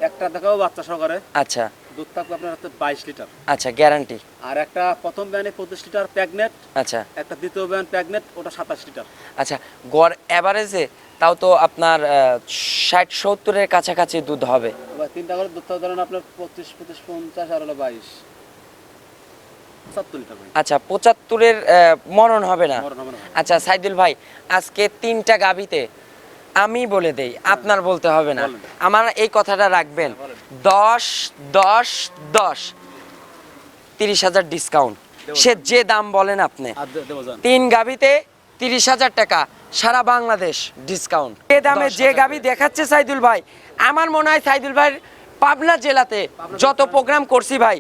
একটা দেখাবো বাচ্চা সহকারে। আচ্ছা, দুধ থাকবে আপনার হাতে 22 লিটার। আচ্ছা, গ্যারান্টি। আর একটা প্রথম ব্যানে 25 লিটার প্রেগনেন্ট। আচ্ছা, একটা দ্বিতীয় ব্যান প্রেগনেন্ট, ওটা 27 লিটার। আচ্ছা, গড় এভারেজে তাও তো আপনার 60-70-এর কাছাকাছি দুধ হবে। এবার তিনটা করে দুধ থাকবে ধরেন আপনার 25, 25, 50 আর হলো 22, 70 লিটার ভাই। আচ্ছা, 75-এর মরণ হবে না। মরণ হবে না ভাই। আচ্ছা সাইদুল ভাই, আজকে 3টা গাবিতে আমি বলে দেই, আপনার বলতে হবে না। বলেন। আমার এই কথাটা রাখবেন, বলেন। 10 10 10 30,000 ডিসকাউন্ট। সে যে দাম বলেন আপনি, আর দেবো যান। 3 গাবিতে 30,000 টাকা, সারা বাংলাদেশ ডিসকাউন্ট। যে দামে যে গাবি দেখাচ্ছে সাইদুল ভাই, আমার মনে হয় সাইদুল ভাই পাবনা জেলাতে যত প্রোগ্রাম করছি ভাই,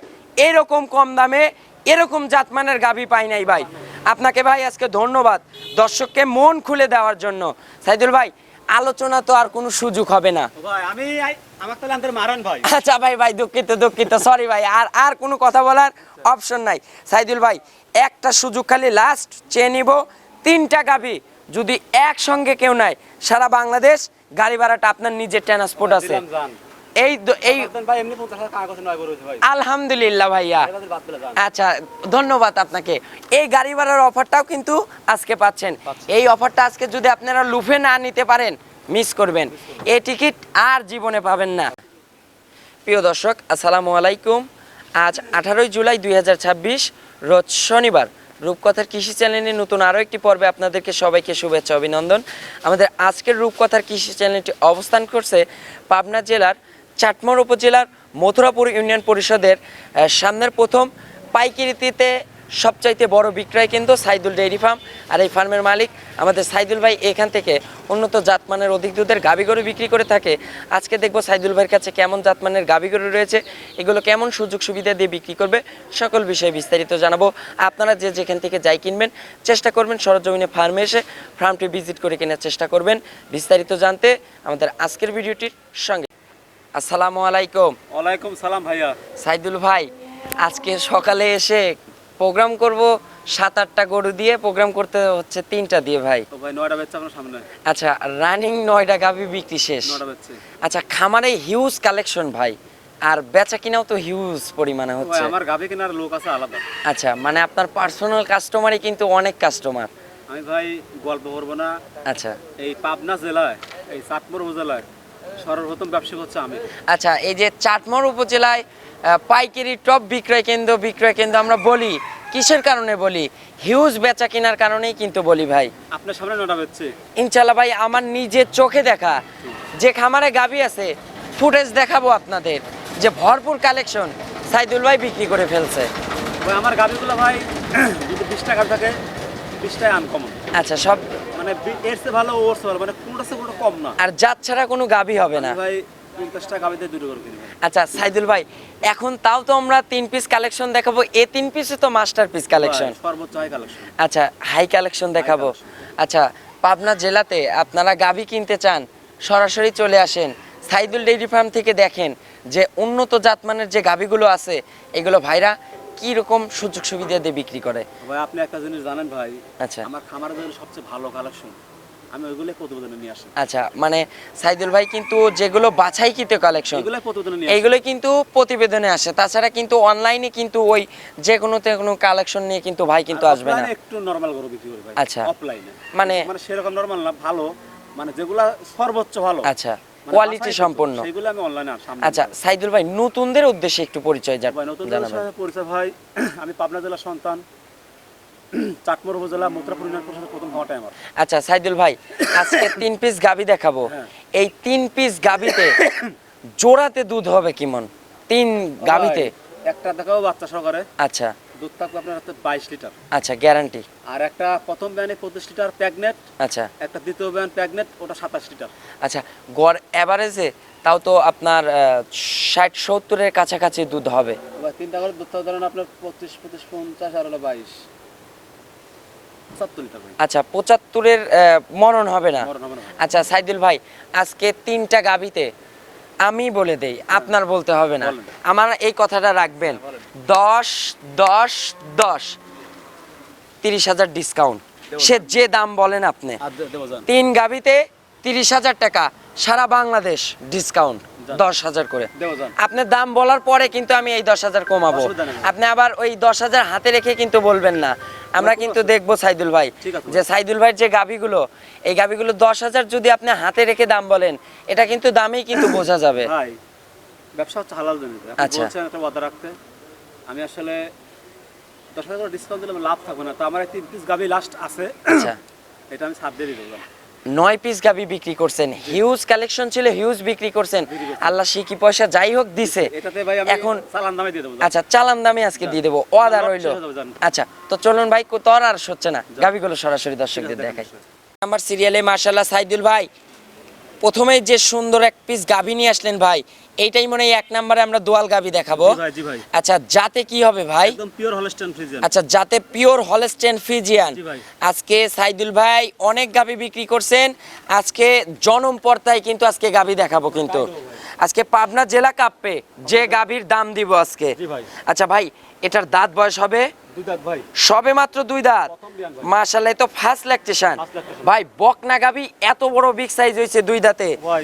এরকম কম দামে এরকম জাতমানের গাবি পাই নাই ভাই। আপনাকে ভাই আজকে ধন্যবাদ দর্শককে মন খুলে দেওয়ার জন্য। সাইদুল ভাই, আলোচনা তো আর কোনো সুযোগ হবে না ভাই। আমার তাহলে আন্তর মারান ভাই। আচ্ছা ভাই দুঃখিত সরি ভাই, আর কোনো কথা বলার অপশন নাই। সাইদুল ভাই, একটা সুযোগ খালি লাস্ট চেয়ে নিব, 3টা গাবি যদি একসঙ্গে কেউ নেয়, সারা বাংলাদেশ গাড়ি ভাড়াটা আপনার নিজের ট্রান্সপোর্ট আছে। দিলাম যান। এই ভাই এমনি 50,000 কাগজ নয় বড় হইছে ভাই। আলহামদুলিল্লাহ ভাইয়া। এবারে বাদ দিলে যান। আচ্ছা, ধন্যবাদ আপনাকে। এই গাড়ি ভাড়ার অফারটাও কিন্তু আজকে পাচ্ছেন। এই অফারটা আজকে যদি আপনারা লুফে না নিতে পারেন, মিস করবেন। এই টিকিট আর জীবনে পাবেন না। প্রিয় দর্শক, আসসালামু আলাইকুম। আজ 18 জুলাই 2026 রোজ শনিবার। রূপকথার কৃষি চ্যানেলের নতুন আরও একটি পর্বে আপনাদেরকে সবাইকে শুভেচ্ছা অভিনন্দন। আমাদের আজকের রূপকথার কৃষি চ্যানেলটি অবস্থান করছে পাবনা জেলার চাটমোহর উপজেলার মথুরাপুর ইউনিয়ন পরিষদের সামনের প্রথম পাইকারিতে সবচাইতে বড় বিক্রয় কেন্দ্র সাইদুল ডেইরি ফার্ম। আর এই ফার্মের মালিক আমাদের সাইদুল ভাই এখান থেকে উন্নত জাতমানের অধিক দুধের গাভী গরু বিক্রি করে থাকে। আজকে দেখবো সাইদুল ভাইয়ের কাছে কেমন জাতমানের গাভী গরু রয়েছে, এগুলো কেমন সুযোগ সুবিধা দিয়ে বিক্রি করবে, সকল বিষয়ে বিস্তারিত জানাবো। আপনারা যে যেখান থেকে যাই কিনবেন, চেষ্টা করবেন সরজমিনে ফার্মে এসে ফার্মটি ভিজিট করে কেনার চেষ্টা করবেন। বিস্তারিত জানতে আমাদের আজকের ভিডিওটির সঙ্গে। আসসালামু আলাইকুম। ওয়ালাইকুম সালাম ভাইয়া। সাইদুল ভাই, আজকে সকালে এসে প্রোগ্রাম করব 7-8টা গরু দিয়ে, প্রোগ্রাম করতে হচ্ছে 3টা দিয়ে ভাই। তো ভাই 9টা বেচছে আপনার সামনে। আচ্ছা, রানিং 9টা গাভী বিক্রি শেষ। 9টা বেচছে। আচ্ছা, খামারে হিউজ কালেকশন ভাই, আর বেচা কিনাও তো হিউজ পরিমাণে ভাই হচ্ছে। আমার গাভী কেনার লোক আছে আলাদা। আচ্ছা, মানে আপনার পার্সোনাল কাস্টমারই কিন্তু অনেক কাস্টমার। আমি ভাই গল্প করবো না। আচ্ছা এই পাবনা জেলায়, এই চাটমোহর উপজেলায় সর্বপ্রথম ব্যবসায়ী হচ্ছে আমি। আচ্ছা, এই যে চাটমোহর উপজেলায় পাইকারি টপ বিক্রয় কেন্দ্র আমরা বলি কিসের কারণে বলি? হিউজ বেচা কেনার কারণেই কিন্তু বলি ভাই। আপনার সামনে 9টা বেচছে। ইনশাল্লাহ ভাই, আমার নিজের চোখে দেখা যে খামারে গাভী আছে, ফুটেজ দেখাবো আপনাদের, যে ভরপুর কালেকশন সাইদুল ভাই বিক্রি করে ফেলছে। ভাই আমার গাভীগুলো ভাই যদি 20টা গাভী থাকে, 20টাই আনকমন। আচ্ছা, সব মানে এর চেয়ে ভালো, ওর চেয়ে ভালো, মানে কোনটা চেয়ে কোনটা কম না। আর জাত ছাড়া কোনো গাভী হবে না আমি ভাই 50টা গাভীতে 2টো করে কিনি ভাই। আচ্ছা সাইদুল ভাই, এখন তাও তো আমরা 3 পিস কালেকশন দেখাবো। এই 3 পিসে তো মাস্টার পিস কালেকশন। ভাই, সর্বোচ্চ হাই কালেকশন। আচ্ছা, হাই কালেকশন দেখাবো। আচ্ছা, পাবনা জেলাতে আপনারা গাভী কিনতে চান, সরাসরি চলে আসেন সাইদুল ডেইরি ফার্ম থেকে। দেখেন যে উন্নত জাতমানের যে গাভীগুলো আছে, এগুলো ভাইরা কি রকম সুযোগ সুবিধা দিয়ে বিক্রি করে। ভাই আপনি একটা জিনিস জানেন ভাই, আচ্ছা আমার খামারের জন্য সবচেয়ে ভালো কালেকশন আমি ওইগুলো প্রতিবেদনে নিয়ে আসি। আচ্ছা, মানে সাইদুল ভাই কিন্তু যেগুলো বাছাইকৃত কালেকশন, এগুলো প্রতিবেদনে নিয়ে আসি। এইগুলো কিন্তু প্রতিবেদনে আসে। তাছাড়া কিন্তু অনলাইনে কিন্তু ওই যে কোনো কালেকশন নিয়ে কিন্তু ভাই কিন্তু আসবে না। একটু নরমাল গরু বিক্রি করি ভাই। আচ্ছা, অফলাইনে মানে সেরকম নরমাল না, ভালো মানে যেগুলা সর্বোচ্চ ভালো, আচ্ছা মানে কোয়ালিটি বাছাই সম্পন্ন, সেগুলো আমি অনলাইনে সামনে। আচ্ছা সাইদুল ভাই, নতুনদের উদ্দেশ্যে একটু পরিচয় ভাই নতুন জানাবেন। পরিচয় ভাই, আমি পাবনা জেলার সন্তান, চাটমোহর উপজেলা মথুরাপুর ইউনিয়ন পরিষদের প্রথম হওয়াটাই আমার। আচ্ছা সাইদুল ভাই, আজকে 3 পিস গাভী দেখাবো। হ্যাঁ। এই 3 পিস গাভীতে জোড়াতে দুধ হবে কেমন? 3 গাভীতে একটা দেখাবো বাচ্চা সহকারে। আচ্ছা, দুধ থাকবে আপনার হাতে 22 লিটার। আচ্ছা, গ্যারান্টি। আর একটা প্রথম ব্যানে 25 লিটার প্রেগনেন্ট। আচ্ছা, একটা দ্বিতীয় ব্যান প্রেগনেন্ট, ওটা 27 লিটার। আচ্ছা, গড় এভারেজে তাও তো আপনার 60-70-এর কাছাকাছি দুধ হবে। এবার তিনটা করে দুধ থাকবে ধরেন আপনার 25, 25, 50 আর হলো 22, 70 লিটার ভাই। আচ্ছা, 75-এর মরণ হবে না। মরণ হবে না ভাই। আচ্ছা সাইদুল ভাই, আজকে 3টা গাভীতে আমি বলে দেই, আপনার বলতে হবে না। বলেন। আমার এই কথাটা রাখবেন, বলেন। 10 10 10 30,000 ডিসকাউন্ট। দেবো সে যান। যে দাম বলেন আপনি, আর দেবো যান। 3 গাভীতে 30,000 টাকা, সারা বাংলাদেশ ডিসকাউন্ট 10,000 করে। দেও যান। আপনি দাম বলার পরে কিন্তু আমি এই 10,000 কমাবো। অসুবিধা নেই। আপনি আবার ওই 10,000 হাতে রেখে কিন্তু বলবেন না। আমরা কিন্তু দেখবো সাইদুল ভাই, ঠিক আছে। যে সাইদুল ভাইয়ের যে গাভীগুলো, এই গাভীগুলো 10,000 যদি আপনি হাতে রেখে দাম বলেন, এটা কিন্তু দামেই কিন্তু বোঝা যাবে। ভাই ব্যবসা হচ্ছে হালাল জন্য, আপনি আচ্ছা। বলছেন একটা ওয়াদা রাখতে, আমি আসলে 10,000 ডিসকাউন্ট দিলে আমার লাভ থাকবে না, তো আমার এই 3 পিস গাভী লাস্ট আছে, আচ্ছা, এটা আমি ছাড় দিয়ে দিলাম। 9 পিস গাভী বিক্রি করছেন, হিউজ কালেকশন ছিল, হিউজ বিক্রি করছেন। আল্লাহ শিকি পয়সা যাই হোক দিছে। এটাতে ভাই আমি এখন চালান দামে দিয়ে দেবো। আচ্ছা, চালান দামে আজকে দিয়ে দেবো, ওয়াদা লাভ রইলো। শেষ হবে, জান। আচ্ছা, তো চলুন ভাই, তোর আর হচ্ছে না, গাভীগুলো সরাসরি দর্শকদের দেখাই। আমার সিরিয়ালে মাশাআল্লাহ সাইদুল ভাই প্রথমেই যে সুন্দর এক পিস গাভী নিয়ে আসলেন ভাই, এইটাই মনে হয় 1 নম্বরে আমরা দোয়াল গাভী দেখাবো। জি ভাই, জি ভাই। আচ্ছা, যাতে কি হবে ভাই? একদম পিওর হলস্টাইন ফ্রিজিয়ান। আচ্ছা, যাতে পিওর হলস্টেন ফ্রিজিয়ান। জি ভাই। আজকে সাইদুল ভাই অনেক গাভী বিক্রি করছেন, আজকে জনম পর্তায় কিন্তু আজকে গাভী দেখাবো কিন্তু। আজকে পাবনা জেলা কাপ্পে যে গাভীর দাম দিব আজকে। জি ভাই। আচ্ছা ভাই, এটার দাঁত বয়স হবে? 2 দাঁত ভাই। সবে মাত্র 2 দাঁত। প্রথম বিয়ান ভাই। মাশাআল্লাহ, তো ফার্স্ট ল্যাকটেশন। First lactation। ভাই বকনা গাভী এত বড় বিগ সাইজ হইছে 2 দাঁতে। ভাই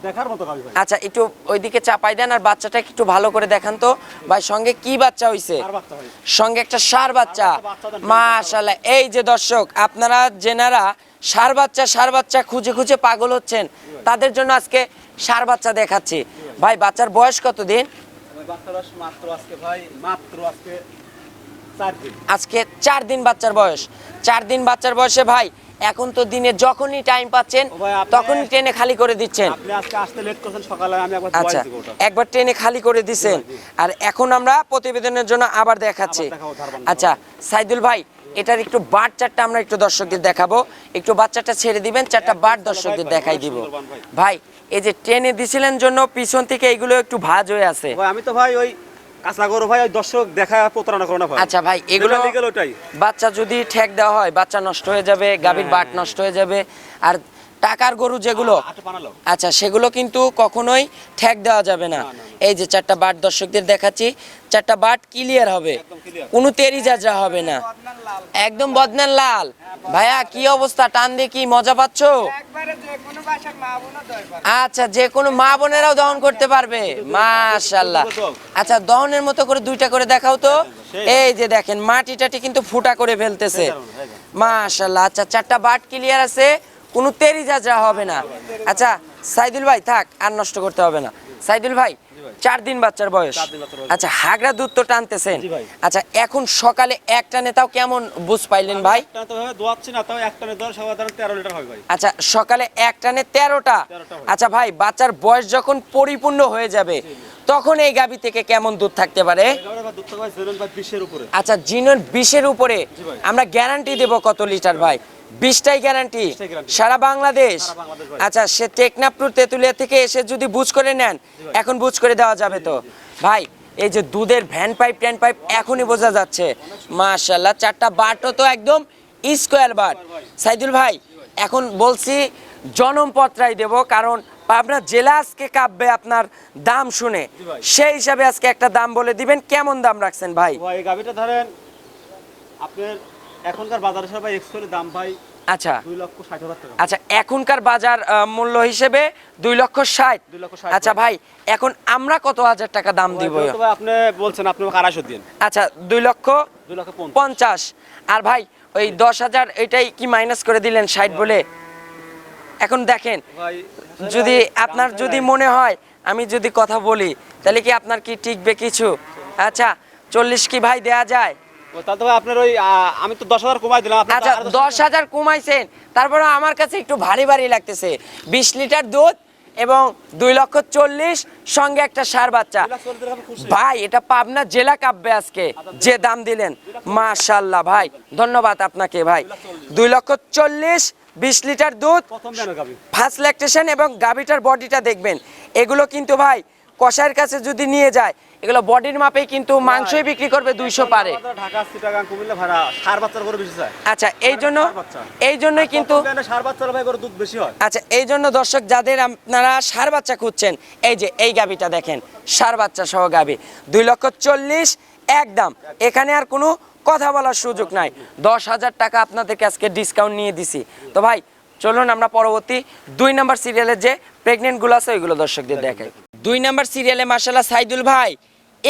দেখার মতো গাভী ভাই। আচ্ছা, একটু ওইদিকে চাপাই দেন আর বাচ্চাটা একটু ভালো করে দেখান তো ভাই, সঙ্গে কি বাচ্চা হইছে? আর বাচ্চা ভাই। সঙ্গে একটা ষাঁড় বাচ্চা। বাচ্চা দেন। মাশাআল্লাহ, এই যে দর্শক, আপনারা যেনারা ষাঁড় বাচ্চা খুঁজে খুঁজে পাগল হচ্ছেন, তাদের জন্য আজকে ষাঁড় বাচ্চা দেখাচ্ছি। ভাই বাচ্চার বয়স কত দিন? ভাই বাচ্চার বয়স মাত্র আজকে ভাই, মাত্র আজকে 4 দিন। আজকে 4 দিন বাচ্চার বয়স। 4 দিন বাচ্চার বয়সে ভাই, এখন তো দিনে যখনই টাইম পাচ্ছেন ও ভাই, আপনি- তখনই ট্রেনে খালি করে দিচ্ছেন। আপনি আজকে আসতে লেট করছেন, সকালে আমি একবার আচ্ছা, বয়স দিব ওটা। একবার ট্রেনে খালি করে দিছেন, জি, জি। আর এখন আমরা প্রতিবেদনের জন্য আবার দেখাচ্ছি। আবার দেখাবো, ধারবান। আচ্ছা সাইদুল ভাই, এটার একটু বাট চারটা আমরা একটু দর্শকদের দেখাবো, একটু বাচ্চাটা ছেড়ে দিবেন, চারটা বাট দর্শকদের ভাই, দেখাই অনেক দিব। সুন্দরবান ভাই। ভাই এই যে ট্রেনে দিছিলেন জন্য পিছন থেকে এগুলো একটু ভাঁজ হয়ে আছে। ভাই আমি তো ভাই ওই কাঁচা গরু ভাই, ওই দর্শক দেখা প্রতারণা করো না ভাই। আচ্ছা ভাই, এগুলো যেটা legal ওটাই। বাচ্চা যদি ঠেক দেওয়া হয়, বাচ্চা নষ্ট হয়ে যাবে, গাভীর বাট নষ্ট হয়ে যাবে। আর টাকার গরু যেগুলো, আটে বানালো। আচ্ছা সেগুলো কিন্তু কখনোই ঠেক দেওয়া যাবে না। এই যে চারটা বাট দর্শকদের দেখাচ্ছি, চারটা বাট ক্লিয়ার হবে, একদম clear। কোনো তেরি যাজা হবে না, একদম বদনার লাল। ভাইয়া কি অবস্থা, টান দিয়ে কি মজা পাচ্ছো? আচ্ছা, যে কোনো মা বোনেরাও দহন করতে পারবে, মাশাআল্লাহ। আচ্ছা, দহনের মতো করে 2টা করে দেখাও তো। এই যে দেখেন মাটি টাটি কিন্তু ফুটা করে ফেলতেছে, মাশাআল্লাহ। আচ্ছা, চারটা বাট ক্লিয়ার আছে, কোনো তেরি যাজা হবে না। আচ্ছা সাইদুল ভাই থাক, আর নষ্ট করতে হবে না। সাইদুল ভাই 4 দিন বাচ্চার বয়স। 4 দিন বাচ্চার বয়স। আচ্ছা, হাগরা দুধ তো টানতেছেন। জি ভাই। আচ্ছা, এখন সকালে একটা নেতাও কেমন বুঝ পাইলেন ভাই? একটা তো ভাই দোয়াচ্ছি না, তাও একটা নে দর সাধারণ 13 লিটার হয় ভাই। আচ্ছা, সকালে এক টানে 13টা। 13টা হয়। আচ্ছা ভাই, বাচ্চার বয়স যখন পরিপূর্ণ হয়ে যাবে, তখন এই গাভী থেকে কেমন দুধ থাকতে পারে? এবারে ভাই দুধ তো ভাই জেনুইন ভাই 20 এর উপরে। আচ্ছা, জিনন 20-এর উপরে। ভাই। আমরা গ্যারান্টি দেব কত লিটার ভাই? 20টাই গ্যারান্টি 20টাই guarantee। সারা বাংলাদেশ। সারা বাংলাদেশ ভাই। আচ্ছা, সে টেকনাফপুর তেতুলিয়া থেকে এসে যদি বুঝ করে নেন, এখন বুঝ করে দেওয়া যাবে তো ভাই? এই যে দুধের ভ্যান পাইপ ট্যান পাইপ এখনই বোঝা যাচ্ছে, মাশাআল্লাহ। চারটা বাটও তো একদম স্কোয়ার বাট। সাইদুল ভাই এখন বলছি জনম পত্রাই দেব, কারণ পাবনা জেলা আজকে কাঁপবে আপনার দাম শুনে। ভাই। সেই হিসাবে আজকে একটা দাম বলে দিবেন, কেমন দাম রাখছেন ভাই? ভাই এই গাভিটা ধরেন আপনার এখনকার বাজারে সবাই এক্সপোর্টের দাম ভাই আচ্ছা 2,60,000 টাকা। আচ্ছা, এখনকার বাজার মূল্য হিসেবে 2,60,000। 2,60,000 আচ্ছা ভাই, এখন আমরা কত হাজার টাকা দাম দিব? ভাই, তো ভাই আপনি বলছেন আপনি আমাকে 2,500 দিন। আচ্ছা, 2,50,000। 2,50,000। আর ভাই ওই 10,000 এটাই কি মাইনাস করে দিলেন 60 বলে? এখন দেখেন, ভাই যদি আপনার যদি মনে হয় আমি যদি কথা বলি, তাহলে কি আপনার কি টিকবে কিছু? আচ্ছা 40 কি ভাই দেয়া যায়? ও তাহলে তো ভাই আপনার ওই আমি তো 10,000 কমাই দিলাম, আপনি আচ্ছা 10,000 কমাইছেন, তারপরে আমার কাছে একটু ভারী ভারী লাগতেছে। 20 লিটার দুধ এবং 2,40,000 সঙ্গে একটা ষাঁড় বাচ্চা। ভাই এটা পাবনা জেলা কাঁপবে আজকে যে দাম দিলেন, মাশাআল্লাহ ভাই, ধন্যবাদ আপনাকে ভাই। 2,40,000, 20 লিটার দুধ, প্রথম দেন গাভি। ফার্স্ট ল্যাকটেশন এবং গাভিটার বডিটা দেখবেন। এগুলো কিন্তু ভাই কষাইয়ের কাছে যদি নিয়ে যায়, এগুলো বডির মাপে কিন্তু মাংসই বিক্রি করবে 200 পারে। ঢাকা চিটাগাং কুমিল্লা ভাড়া সার বাচ্চার গরু বেশি যায়। আচ্ছা, এই জন্যই কিন্তু সার বাচ্চার ভাই গরু দুধ বেশি হয়। আচ্ছা, এই জন্য দর্শক যাদের আপনারা ষাঁড় বাচ্চা খুঁজছেন, এই যে এই গাভিটা দেখেন, ষাঁড় বাচ্চা সহ গাভি, 2,40,000 একদম। এখানে আর কোনো কথা বলার সুযোগ নাই। 10,000 টাকা আপনাদেরকে আজকে ডিসকাউন্ট নিয়ে দিছি। তো ভাই চলুন আমরা পরবর্তী 2 নম্বর সিরিয়ালের যে প্রেগনেন্ট গুলো আছে ওইগুলো দর্শকদের দেখাই। 2 নাম্বার সিরিয়ালে মাশাআল্লাহ সাইদুল ভাই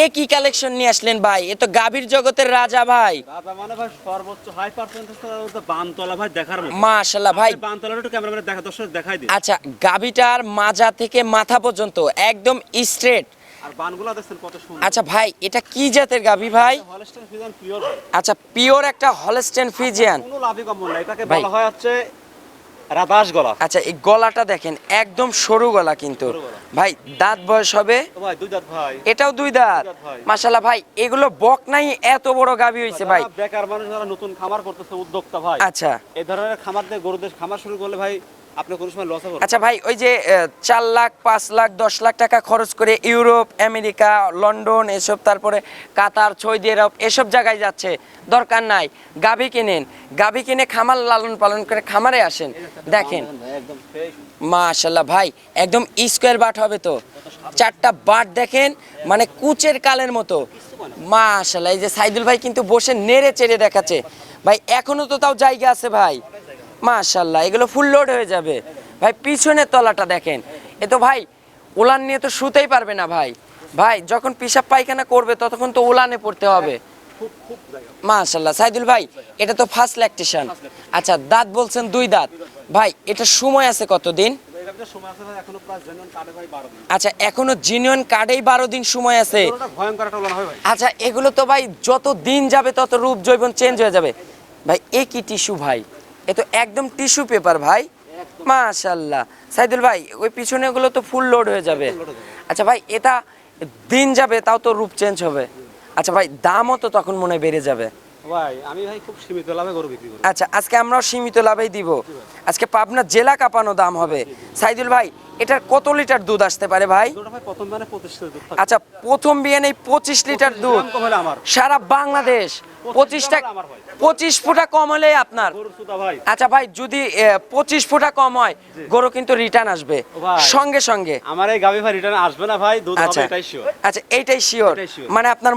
এ কি কালেকশন নিয়ে আসলেন ভাই? এ তো গাভীর জগতের রাজা ভাই। রাজা মানে ভাই সর্বোচ্চ হাই পার্সেন্টেজ তো বানতলা ভাই দেখার মতো। মাশাআল্লাহ ভাই, বানতলাটা একটু ক্যামেরাম্যানে দেখা দর্শক দেখাই দিই। আচ্ছা গাভীটার মাজা থেকে মাথা পর্যন্ত একদম স্ট্রেট। আর বানগুলো দেখছেন কত সুন্দর। আচ্ছা ভাই এটা কি জাতের গাভী ভাই? Holstein Friesian pure. আচ্ছা পিওর একটা হলস্টেইন ফ্রিজিয়ান। কোনো লাভই কম না, এটাকে ভাই। বলা হয় হচ্ছে রাদাস গলা। আচ্ছা এই গলাটা দেখেন একদম সরু গলা কিন্তু সরু গলা। ভাই দাঁত বয়স হবে? তো ভাই দুই দাঁত ভাই। এটাও 2 দাঁত। দুই দাঁত ভাই। মাশাআল্লাহ ভাই এগুলো বক নাই এত বড় গাভী হইছে ভাই। যারা বেকার মানুষ যারা নতুন খামার করতেছে উদ্যোক্তা ভাই, আচ্ছা এই ধরনের খামার দিয়ে গরুদের খামার শুরু করলে ভাই আপনি কোনো সময় লস হবে। আচ্ছা ভাই ওই যে 4 লাখ 5 লাখ 10 লাখ টাকা খরচ করে ইউরোপ আমেরিকা লন্ডন এসব তারপরে কাতার সৌদি আরব এসব জায়গায় যাচ্ছে, দরকার নাই। গাভী কিনেন, গাভী কিনে খামার লালন পালন করে খামারে আসেন। দেখেন একদম ফ্রেশ। মাশাআল্লাহ ভাই একদম স্কোয়ার বাট হবে তো, 4টা বাট দেখেন মানে কুচের কালের মতো। মাশাআল্লাহ এই যে সাইদুল ভাই কিন্তু বসে নেড়ে চেড়ে দেখাচ্ছে ভাই, এখনো তো তাও জায়গা আছে ভাই। মাশাআল্লাহ এগুলো ফুল লোড হয়ে যাবে ভাই। পিছনের তলাটা দেখেন, এ তো ভাই উলান নিয়ে তো শুতেই পারবে না ভাই। ভাই যখন পিশাব পায়খানা করবে ততক্ষণ তো উলানে পড়তে হবে। মাশাআল্লাহ সাইদুল ভাই এটা তো ফার্স্ট ল্যাকটেশন। আচ্ছা দাঁত বলছেন 2 দাঁত ভাই, এটা সময় আছে কতদিন? এটাতে সময় আছে ভাই এখনো প্লাস জেনুইন কার্ডে ভাই 12 দিন। আচ্ছা এখনো জিনিয়ন কার্ডেই 12 দিন সময় আছে। গরুটা ভয়ঙ্কর একটা ওলান হয় ভাই। আচ্ছা এগুলো তো ভাই যত দিন যাবে তত রূপ জৈবন চেঞ্জ হয়ে যাবে ভাই। এ কি টিস্যু ভাই? এ তো একদম টিস্যু পেপার ভাই। মাশাআল্লাহ সাইদুল ভাই ওই পিছনে গুলো তো ফুল লোড হয়ে যাবে। আচ্ছা ভাই এটা দিন যাবে তাও তো রূপ চেঞ্জ হবে। আচ্ছা ভাই দামও তো তখন মনে হয় বেড়ে যাবে ভাই আমি ভাই খুব সীমিত লাভে গরু বিক্রি করি। আচ্ছা আজকে আমরাও সীমিত লাভেই দিব। আজকে পাবনা জেলা কাঁপানো দাম হবে। সাইদুল ভাই এটার কত লিটার দুধ আসতে পারে ভাই? গরুটা ভাই প্রথম মানে 25 লিটার দুধ থাকে। আচ্ছা প্রথম বিয়ানে 25 লিটার দুধ দাম কম হলে আমার সারা বাংলাদেশ 25 টাকা, আমার ভাই। 25 ফুটা কম হলে আপনার। গরুর সুতা ভাই। আচ্ছা ভাই যদি 25 ফুটা কম হয় গরু কিন্তু রিটার্ন আসবে ভাই। সঙ্গে সঙ্গে। আমার এই গাবি ভাই রিটার্ন আসবে না ভাই, দুধ আচ্ছা হবে এটাই শিওর। আচ্ছা এইটাই শিওর, এটাই sure। মানে আপনার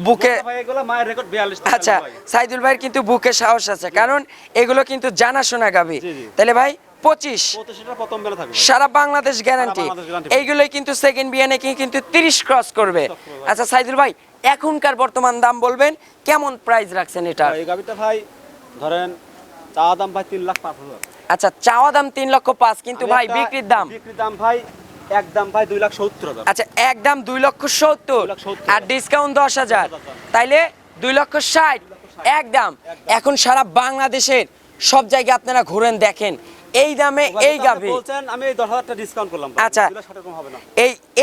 বুকে। ভাই এগুলো মায়ের রেকর্ড 42 টাকা আচ্ছা ভাই। সাইদুল ভাইয়ের কিন্তু বুকে সাহস আছে, কারণ এগুলো কিন্তু জানাশোনা গাবি। জি, জি। তাহলে ভাই 25 25 লিটার প্রথম বেলা থাকবে। সারা বাংলাদেশ গ্যারান্টি। বাংলাদেশ guarantee। এইগুলোই কিন্তু সেকেন্ড বিয়ানে কিন্তু 30 ক্রস করবে। আচ্ছা সাইদুল ভাই এখনকার বর্তমান দাম বলবেন, কেমন প্রাইস রাখছেন এটা? এই গাবিটা ভাই ধরেন চা দাম ভাই 3,05,000। আচ্ছা চাওয়া দাম 3,05,000 কিন্তু আমি ভাই একটা বিক্রির দাম? বিক্রির দাম ভাই একদম ভাই 2,70,000। আচ্ছা একদম 2,70,000 2,70,000 আর ডিসকাউন্ট 10,000, তাইলে 2,60,000 একদম। এখন সারা বাংলাদেশের সব জায়গায় আপনারা ঘুরেন দেখেন এই দামে এই গাভী। বলছেন আমি এই 10,000 টাকা ডিসকাউন্ট করলাম। আচ্ছা। 2,60 কম হবে না।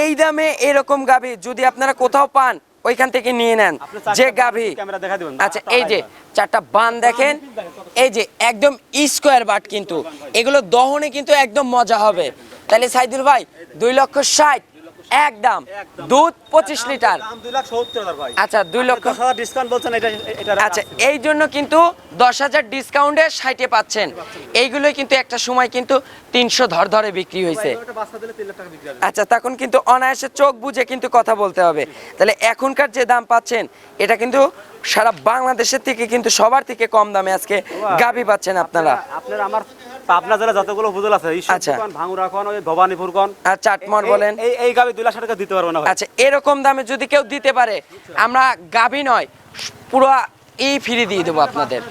এই দামে এরকম গাভী যদি আপনারা কোথাও পান ওইখান থেকে নিয়ে নেন আপনি চারটা যে বান গাভী। ক্যামেরা দেখা দিবেন। আচ্ছা এই যে 4টা বান দেখেন, এই যে একদম স্কোয়ার বাট কিন্তু এগুলো দহনে কিন্তু একদম মজা হবে। তাহলে সাইদুল ভাই 2,60,000 একদম, দুধ 25 লিটার। দাম 2,70,000 ভাই। আচ্ছা 2,00,000। 10,000 ডিসকাউন্ট বলছেন, এটা আচ্ছা এই জন্য কিন্তু 10,000 ডিসকাউন্টে 60-এ পাচ্ছেন। এইগুলোই কিন্তু একটা সময় কিন্তু 300 ধরে বিক্রি হয়েছে। একটা বাচ্চা দিলে 3 লাখ টাকা বিক্রি হবে। আচ্ছা তখন কিন্তু অনায়াসে চোখ বুঝে কিন্তু কথা বলতে হবে। তাহলে এখনকার যে দাম পাচ্ছেন এটা কিন্তু সারা বাংলাদেশের থেকে কিন্তু সবার থেকে কম দামে আজকে গাভী পাচ্ছেন আপনারা। আপনার আমার পাবনা জেলা যতগুলো উপজেলা আছে আচ্ছা। ঈশ্বরদী কোন, ভাঙ্গুরা কোন, ওই ভবানীপুর কোন, আর চাটমর বলেন। এই গাবি 2,60,000 টাকা দিতে পারবো না ভাই। আচ্ছা এরকম দামে যদি কেউ দিতে পারে আমরা গাভী নয় পুরো এই ফ্রি দিয়ে দেবো আপনাদের।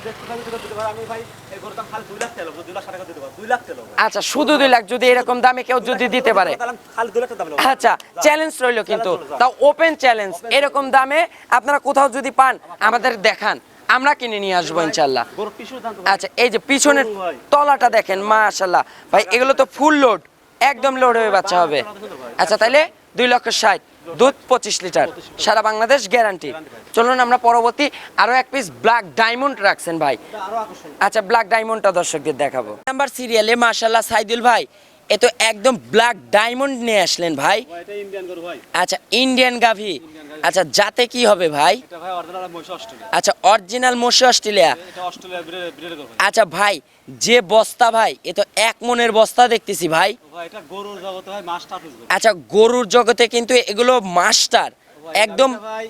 আমি ভাই এই গরুর দাম খালি 2 লাখ টাকা, 2,60,000 টাকা দিতে পারবো। 2 লাখ টাকা। আচ্ছা শুধু 2 লাখ যদি এরকম দামে কেউ যদি দিতে পারে, খালি 2 লাখ টাকা দাম। আচ্ছা চ্যালেঞ্জ রইলো কিন্তু, তাও ওপেন চ্যালেঞ্জ। এরকম দামে আপনারা কোথাও যদি পান আমাদের দেখান, আমরা কিনে নিয়ে আসবো ইনশাল্লাহ। গরুর পিছুর দাম তো আচ্ছা এই যে পিছনের ভাই। তলাটা দেখেন মাশাআল্লাহ ভাই, এগুলো তো ফুল লোড একদম লোড হয়ে বাচ্চা হবে। আচ্ছা তাহলে 2,60,000 দুধ 25 লিটার সারা বাংলাদেশ গ্যারান্টি। চলুন আমরা পরবর্তী আরো এক পিস ব্ল্যাক ডায়মন্ড রাখছেন ভাই। আরো আকর্ষণ। আচ্ছা ব্ল্যাক ডায়মন্ডটা দর্শকদের দেখাবো। নাম্বার সিরিয়ালে মাশাআল্লাহ সাইদুল ভাই এ তো একদম ব্ল্যাক ডায়মন্ড নিয়ে আসলেন ভাই। ভাই এটা ইন্ডিয়ান গরু ভাই। আচ্ছা ইন্ডিয়ান গাভী। আচ্ছা জাতে কি হবে ভাই? এটা ভাই অরিজিনাল মহিষ অস্ট্রেলিয়া। আচ্ছা অরিজিনাল মোশে অস্ট্রেলিয়া। এটা অস্ট্রেলিয়া ব্রিডের গরু ভাই। আচ্ছা ভাই যে বস্তা ভাই এ তো 1 মনের বস্তা দেখতেছি ভাই। ভাই এটা গরুর জগতে ভাই মাস্টারপিস গরু। আচ্ছা গরুর জগতে কিন্তু এগুলো মাস্টার ভাই, একদম। গাভীটা ভাই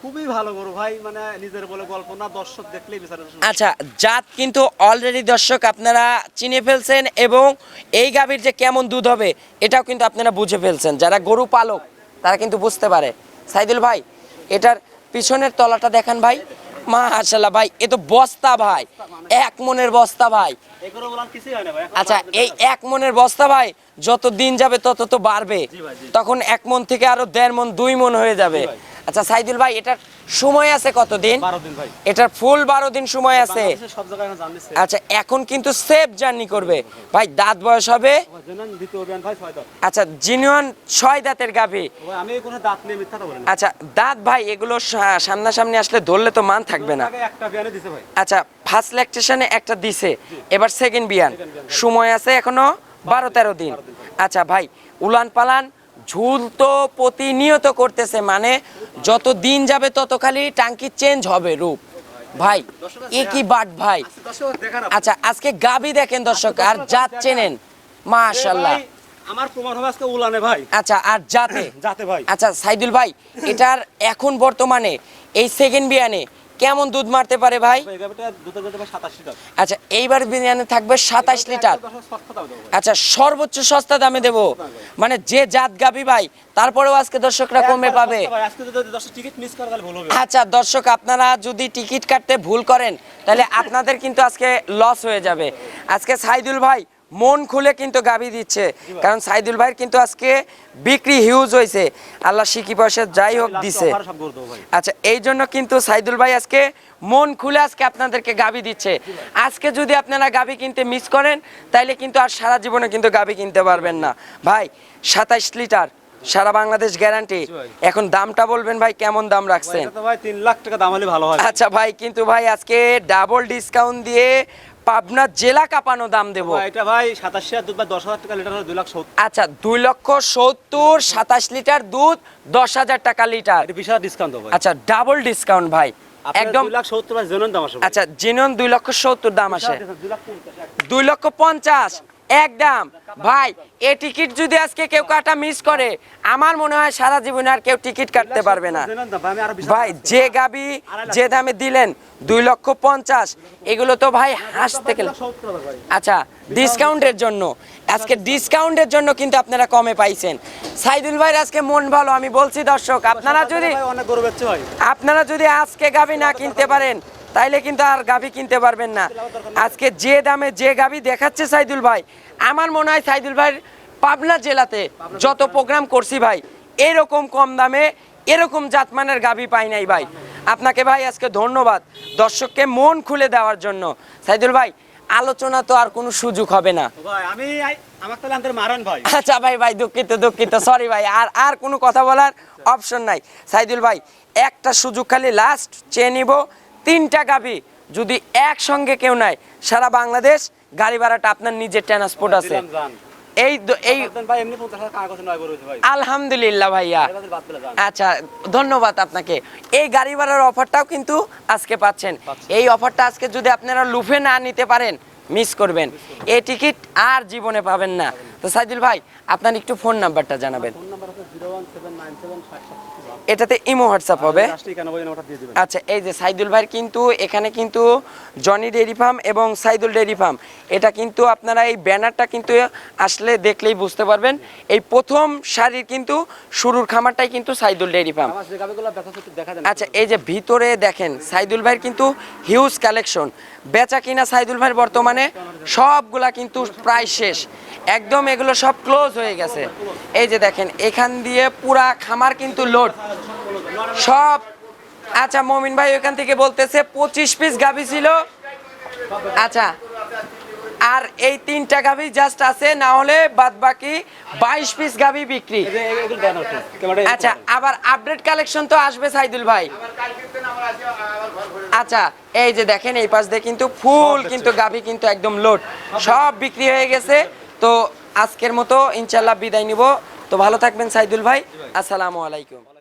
খুবই ভালো গরু ভাই, মানে নিজের বলে গল্প না, দর্শক দেখলেই বিচার। আচ্ছা, জাত কিন্তু অলরেডি দর্শক আপনারা চিনে ফেলছেন এবং এই গাভীর যে কেমন দুধ হবে এটাও কিন্তু আপনারা বুঝে ফেলছেন। যারা গরু পালক তারা কিন্তু বুঝতে পারে। সাইদুল ভাই, এটার পিছনের তলাটা দেখান ভাই, মাশাআল্লাহ ভাই, এ তো বস্তা ভাই, 1 মনের বস্তা ভাই। এই গরু বলার কিছুই হয় না ভাই। আচ্ছা, এই 1 মনের বস্তা ভাই যত দিন যাবে তত তো বাড়বে, তখন 1 মন থেকে আরো 1.5 মন 2 মন হয়ে যাবে। আচ্ছা সাইদুল ভাই, এটার সময় আছে কতদিন? 12 দিন ভাই। এটার ফুল 12 দিন সময় আছে। বাংলাদেশের সব জায়গায় এখন জানিছে। আচ্ছা, এখন কিন্তু সেফ জার্নি করবে ভাই। দাঁত বয়স হবে? জেনান দ্বিতীয় বিয়ান ভাই 6 দাঁত। আচ্ছা, জিনিয়ন 6 দাঁতের গাভী। ভাই আমি কোনো দাঁত নিয়ে মিথ্যাটা বলি না। আচ্ছা, দাঁত ভাই এগুলো সামনাসামনি আসলে ধরলে তো মান থাকবে না। আগে একটা বিয়ানে দিছে ভাই। আচ্ছা, ফার্স্ট ল্যাকটেশনে একটা দিছে, এবার সেকেন্ড বিয়ান, সময় আছে এখনো 12-13 দিন। আচ্ছা ভাই, উলান পালান ঝুল তো প্রতিনিয়ত করতেছে, মানে যত দিন যাবে তত খালি টাঙ্কি চেঞ্জ হবে রূপ ভাই। এ কি বাট ভাই। দর্শক দেখেন। আচ্ছা, আজকে গাবি দেখেন দর্শক, আর জাত চেনেন মাশাআল্লাহ। আমার প্রমাণ হবে আজকে উলানে ভাই। আচ্ছা, আর জাতে যাতে ভাই। আচ্ছা সাইদুল ভাই, এটার এখন বর্তমানে এই সেকেন্ড বিয়ানে কেমন দুধ মারতে পারে ভাই? এই গাবিটা দুধের যেতে ভাই 27 লিটার। আচ্ছা, এইবার বিয়ানে থাকবে 27 লিটার। দর্শক সস্তা দাম দেবো ভাই। আচ্ছা, সর্বোচ্চ সস্তা দামে দেব, মানে যে জাত গাবি ভাই, তারপরেও আজকে দর্শকরা কমে পাবে। ভাই আজকে যদি দর্শক টিকিট মিস করে তাহলে ভুল হবে। আচ্ছা দর্শক, আপনারা যদি টিকিট কাটতে ভুল করেন তাহলে আপনাদের কিন্তু আজকে লস হয়ে যাবে। আজকে সাইদুল ভাই মন খুলে কিন্তু গাবি দিচ্ছে, কারণ সাইদুল ভাইয়ের কিন্তু আজকে বিক্রি হিউজ হয়েছে, আল্লাহ শিকি পয়সা যাই হোক দিছে। সব গরু দেবো ভাই। আচ্ছা, এই জন্য কিন্তু সাইদুল ভাই আজকে মন খুলে আজকে আপনাদেরকে গাবি দিচ্ছে। আজকে যদি আপনারা গাবি কিনতে মিস করেন তাইলে কিন্তু আর সারা জীবনে কিন্তু গাবি কিনতে পারবেন না ভাই। 27 লিটার সারা বাংলাদেশ গ্যারান্টি। এখন দামটা বলবেন ভাই, কেমন দাম রাখছেন? এটা তো ভাই 3 লাখ টাকা দাম হলে ভালো হয়। আচ্ছা ভাই, কিন্তু ভাই আজকে ডাবল ডিসকাউন্ট দিয়ে পাবনা জেলা কাঁপানো দাম দেবো। এটা ভাই 27 আর দুধ ভাই 10,000 টাকা লিটার হলে 2,70,000। আচ্ছা, 2,70,000 27 লিটার দুধ 10,000 টাকা লিটার। এটা বিশাল ডিসকাউন্ট দেবো ভাই। আচ্ছা, ডাবল ডিসকাউন্ট ভাই, একদম। 2,70,000 ভাই জেনুইন দাম আসে। আচ্ছা, জিনিয়ন 2,70,000 দাম আসে। 2,50,000 একদম ভাই। এই টিকিট যদি আজকে কেউ কাটা মিস করে, আমার মনে হয় সারা জীবনে আর কেউ টিকিট কাটতে পারবে না ভাই। যে গাবি যে দামে দিলেন 2,50,000, এগুলো তো ভাই হাসতে গেলে। আচ্ছা, ডিসকাউন্টের জন্য, আজকে ডিসকাউন্টের জন্য কিন্তু আপনারা কমে পাইছেন। সাইদুল ভাইয়ের আজকে মন ভালো, আমি বলছি দর্শক, আপনারা যদি অনেক গরু বেচছে ভাই। আপনারা যদি আজকে গাবি না কিনতে পারেন তাইলে কিন্তু আর গাবি কিনতে পারবেন না। আজকে যে দামে যে গাবি দেখাচ্ছে সাইদুল ভাই, আমার মনে হয় সাইদুল ভাইয়ের পাবনা জেলাতে যত প্রোগ্রাম করছি ভাই, এরকম কম দামে এরকম জাতমানের গাবি পাই নাই ভাই। আপনাকে ভাই আজকে ধন্যবাদ দর্শককে মন খুলে দেওয়ার জন্য। সাইদুল ভাই, আলোচনা তো আর কোনো সুযোগ হবে না ভাই। আমি আমার তাহলে আনতে মারান ভাই। আচ্ছা ভাই, দুঃখিত সরি ভাই, আর কোনো কথা বলার অপশন নাই। সাইদুল ভাই, একটা সুযোগ খালি লাস্ট চেয়ে নিব, 3টা গাবি যদি একসঙ্গে কেউ নাই, সারা বাংলাদেশ গাড়ি ভাড়াটা আপনার নিজের ট্রান্সপোর্ট আছে। এই ভাই এমনি 50,000 টাকা করে নয় গরু হইছে ভাই। আলহামদুলিল্লাহ ভাইয়া। আচ্ছা, ধন্যবাদ আপনাকে। এই গাড়ি ভাড়ার অফারটাও কিন্তু আজকে পাচ্ছেন। এই অফারটা আজকে যদি আপনারা লুফে না নিতে পারেন মিস করবেন, এই টিকিট আর জীবনে পাবেন না। তো সাইদুল ভাই, আপনার একটু ফোন নাম্বারটা জানাবেন। ফোন নাম্বার আছে 01797 এটাতে ইমো হোয়াটসঅ্যাপ হবে। নাম্বারটা দিয়ে দিবেন। আচ্ছা, এই যে সাইদুল ভাইয়ের কিন্তু এখানে কিন্তু জনি ডেইরি ফার্ম এবং সাইদুল ডেইরি ফার্ম, এটা কিন্তু আপনারা এই ব্যানারটা কিন্তু আসলে দেখলেই বুঝতে পারবেন। এই প্রথম সারির কিন্তু শুরুর খামারটাই কিন্তু সাইদুল ডেইরি ফার্ম। আমার যে গাবিগুলো দেখা যাচ্ছে দেখা দেন। আচ্ছা, এই যে ভিতরে দেখেন সাইদুল ভাইয়ের কিন্তু হিউজ কালেকশন। বেচা কিনা সাইদুল ভাইয়ের বর্তমানে সবগুলা কিন্তু প্রায় শেষ, একদম এগুলো সব ক্লোজ হয়ে গেছে। এই যে দেখেন, এখান দিয়ে পুরা খামার কিন্তু লোড সব। আচ্ছা, মমিন ভাই ওখান থেকে বলতেছে 25 পিস গাভী ছিল। আচ্ছা, আর এই 3টা গাভী জাস্ট আছে, না হলে বাদ বাকি 22 পিস গাভী বিক্রি। আচ্ছা, আবার আপডেট কালেকশন তো আসবে সাইদুল ভাই। আচ্ছা, এই যে দেখেন, এই পাশ দিয়ে কিন্তু ফুল কিন্তু গাভী কিন্তু একদম লোড, সব বিক্রি হয়ে গেছে। তো আজকের মতো ইনশাল্লাহ বিদায় নিব। তো ভালো থাকবেন সাইদুল ভাই, আসসালামু আলাইকুম।